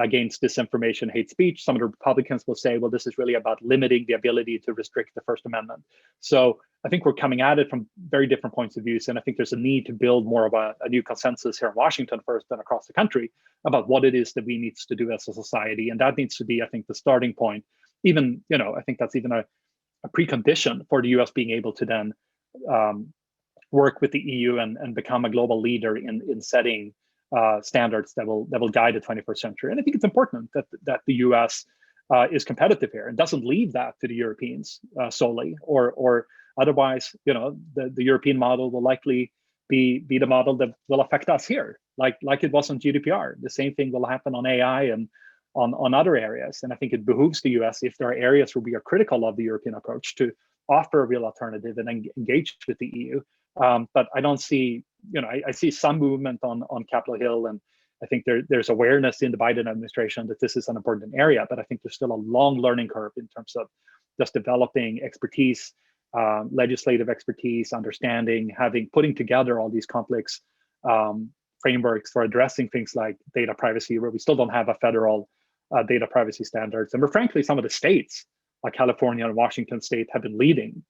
against disinformation, hate speech. Some of the Republicans will say, well, this is really about limiting the ability to restrict the First Amendment. So I think we're coming at it from very different points of views. And I think there's a need to build more of a new consensus here in Washington first and across the country about what it is that we need to do as a society. And that needs to be, I think, the starting point. Even, I think that's even a precondition for the US being able to then work with the EU and become a global leader in setting standards that will guide the 21st century. And I think it's important that the US is competitive here and doesn't leave that to the Europeans solely, or otherwise, the European model will likely be the model that will affect us here, like it was on GDPR. The same thing will happen on AI and on other areas. And I think it behooves the US, if there are areas where we are critical of the European approach, to offer a real alternative and engage with the EU. But I don't see, I see some movement on Capitol Hill, and I think there's awareness in the Biden administration that this is an important area, but I think there's still a long learning curve in terms of just developing expertise, legislative expertise, understanding, putting together all these complex frameworks for addressing things like data privacy, where we still don't have a federal data privacy standards. And frankly, some of the states like California and Washington State have been leading,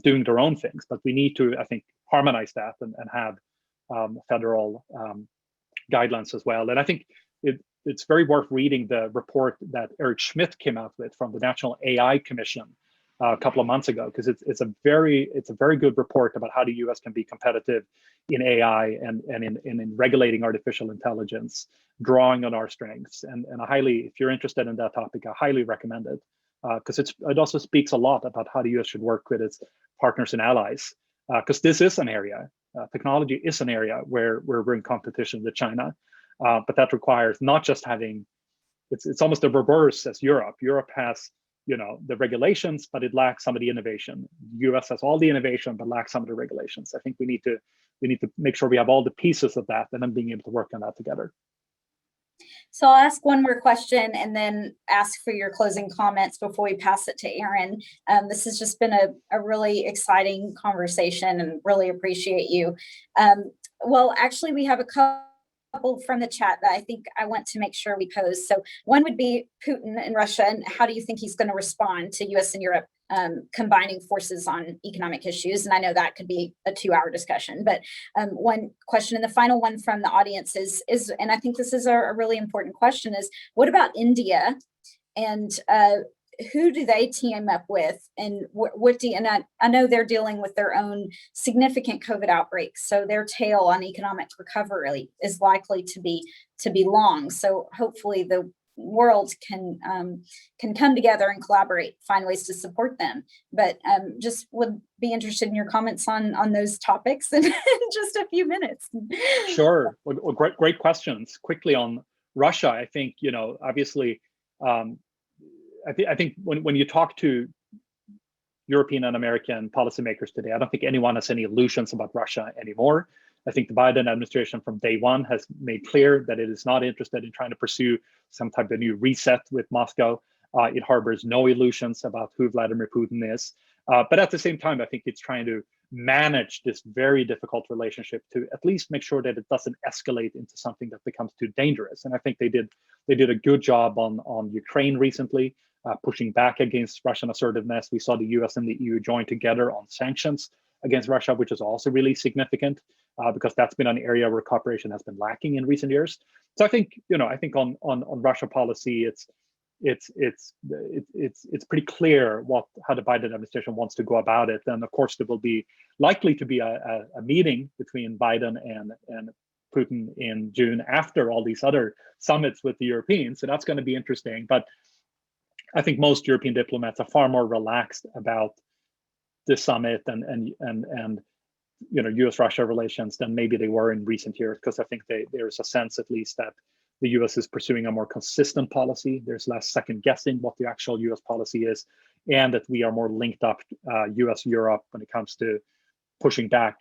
doing their own things, but we need to, I think, harmonize that and have federal guidelines as well. And I think it's very worth reading the report that Eric Schmidt came out with from the National AI Commission a couple of months ago, because it's a very good report about how the US can be competitive in AI and in regulating artificial intelligence, drawing on our strengths. And if you're interested in that topic, I highly recommend it, because it also speaks a lot about how the US should work with its partners and allies, because this is an area, technology is an area where we're in competition with China, but that requires not just having, it's almost the reverse as Europe. Europe has the regulations, but it lacks some of the innovation. The US has all the innovation, but lacks some of the regulations. I think we need to make sure we have all the pieces of that, and then being able to work on that together. So I'll ask one more question and then ask for your closing comments before we pass it to Aaron. This has just been a really exciting conversation, and really appreciate you. Well, actually, we have a couple from the chat that I think I want to make sure we pose. So one would be Putin in Russia, and how do you think he's going to respond to US and Europe combining forces on economic issues? And I know that could be a 2-hour discussion, but one question, and the final one from the audience is, and I think this is a really important question, is what about India, and who do they team up with, and I know they're dealing with their own significant COVID outbreaks, so their tail on economic recovery is likely to be long. So hopefully the world can come together and collaborate, find ways to support them. But just would be interested in your comments on those topics in just a few minutes. Sure. Well, great questions. Quickly on Russia, I think, obviously, I think when you talk to European and American policymakers today, I don't think anyone has any illusions about Russia anymore. I think the Biden administration from day one has made clear that it is not interested in trying to pursue some type of new reset with Moscow. It harbors no illusions about who Vladimir Putin is. But at the same time, I think it's trying to manage this very difficult relationship to at least make sure that it doesn't escalate into something that becomes too dangerous. And I think they did a good job on Ukraine recently, pushing back against Russian assertiveness. We saw the US and the EU join together on sanctions against Russia, which is also really significant, because that's been an area where cooperation has been lacking in recent years. So I think on Russia policy, it's pretty clear how the Biden administration wants to go about it. And of course, there will be likely to be a meeting between Biden and Putin in June after all these other summits with the Europeans. So that's going to be interesting. But I think most European diplomats are far more relaxed about this summit and US-Russia relations than maybe they were in recent years, because I think there's a sense, at least, that the US is pursuing a more consistent policy. There's less second guessing what the actual US policy is, and that we are more linked up US-Europe when it comes to pushing back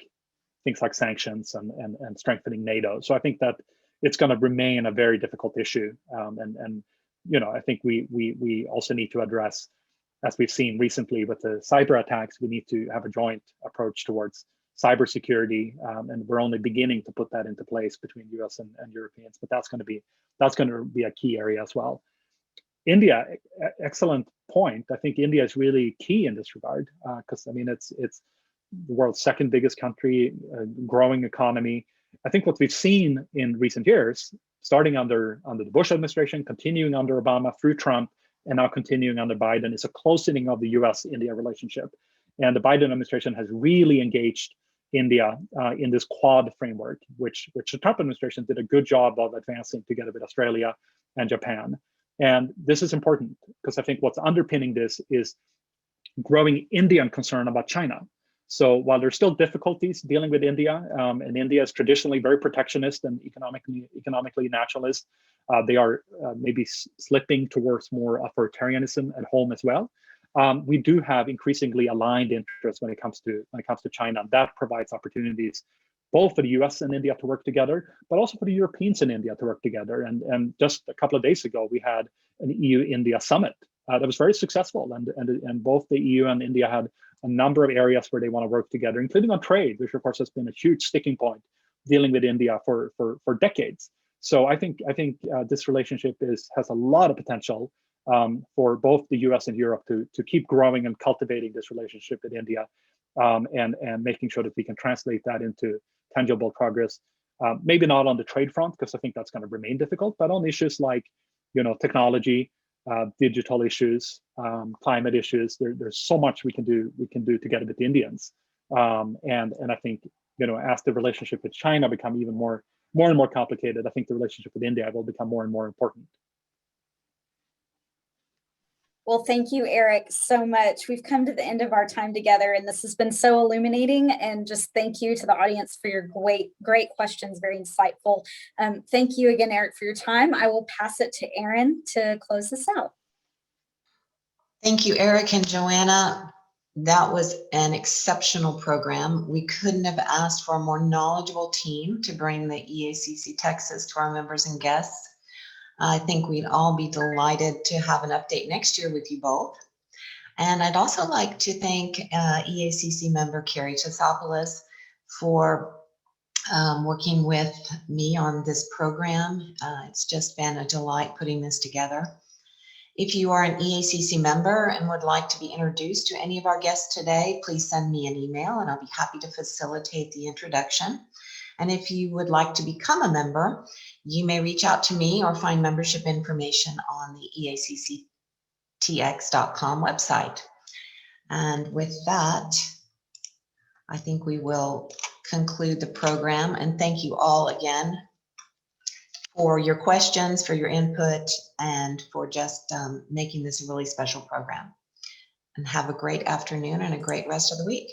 things like sanctions and strengthening NATO. So I think that it's going to remain a very difficult issue. I think we also need to address, as we've seen recently with the cyber attacks, we need to have a joint approach towards cybersecurity, and we're only beginning to put that into place between US and Europeans. But that's going to be a key area as well. India, excellent point. I think India is really key in this regard, because it's the world's second biggest country, growing economy. I think what we've seen in recent years, starting under the Bush administration, continuing under Obama through Trump, and now continuing under Biden, is a closening of the US-India relationship. And the Biden administration has really engaged India in this Quad framework, which the Trump administration did a good job of advancing together with Australia and Japan. And this is important because I think what's underpinning this is growing Indian concern about China. So while there's still difficulties dealing with India, and India is traditionally very protectionist and economically nationalist, they are maybe slipping towards more authoritarianism at home as well. We do have increasingly aligned interests when it comes to China. That provides opportunities both for the US and India to work together, but also for the Europeans and India to work together. And just a couple of days ago, we had an EU-India summit that was very successful. And both the EU and India had a number of areas where they want to work together, including on trade, which of course has been a huge sticking point dealing with India for decades. So I think this relationship has a lot of potential for both the US and Europe to keep growing and cultivating this relationship with India, and making sure that we can translate that into tangible progress. Maybe not on the trade front, because I think that's going to remain difficult, but on issues like, technology, digital issues, climate issues. There's so much we can do together with the Indians, and I think as the relationship with China become even more and more complicated, I think the relationship with India will become more and more important. Well, thank you, Eric, so much. We've come to the end of our time together, and this has been so illuminating. And just thank you to the audience for your great questions, very insightful. Thank you again, Eric, for your time. I will pass it to Erin to close this out. Thank you, Eric and Joanna. That was an exceptional program. We couldn't have asked for a more knowledgeable team to bring the EACC Texas to our members and guests. I think we'd all be delighted to have an update next year with you both. And I'd also like to thank EACC member Carrie Chasopoulos for working with me on this program. It's just been a delight putting this together. If you are an EACC member and would like to be introduced to any of our guests today, please send me an email and I'll be happy to facilitate the introduction. And if you would like to become a member, you may reach out to me or find membership information on the eacctx.com website. And with that, I think we will conclude the program. And thank you all again for your questions, for your input, and for just making this a really special program. And have a great afternoon and a great rest of the week.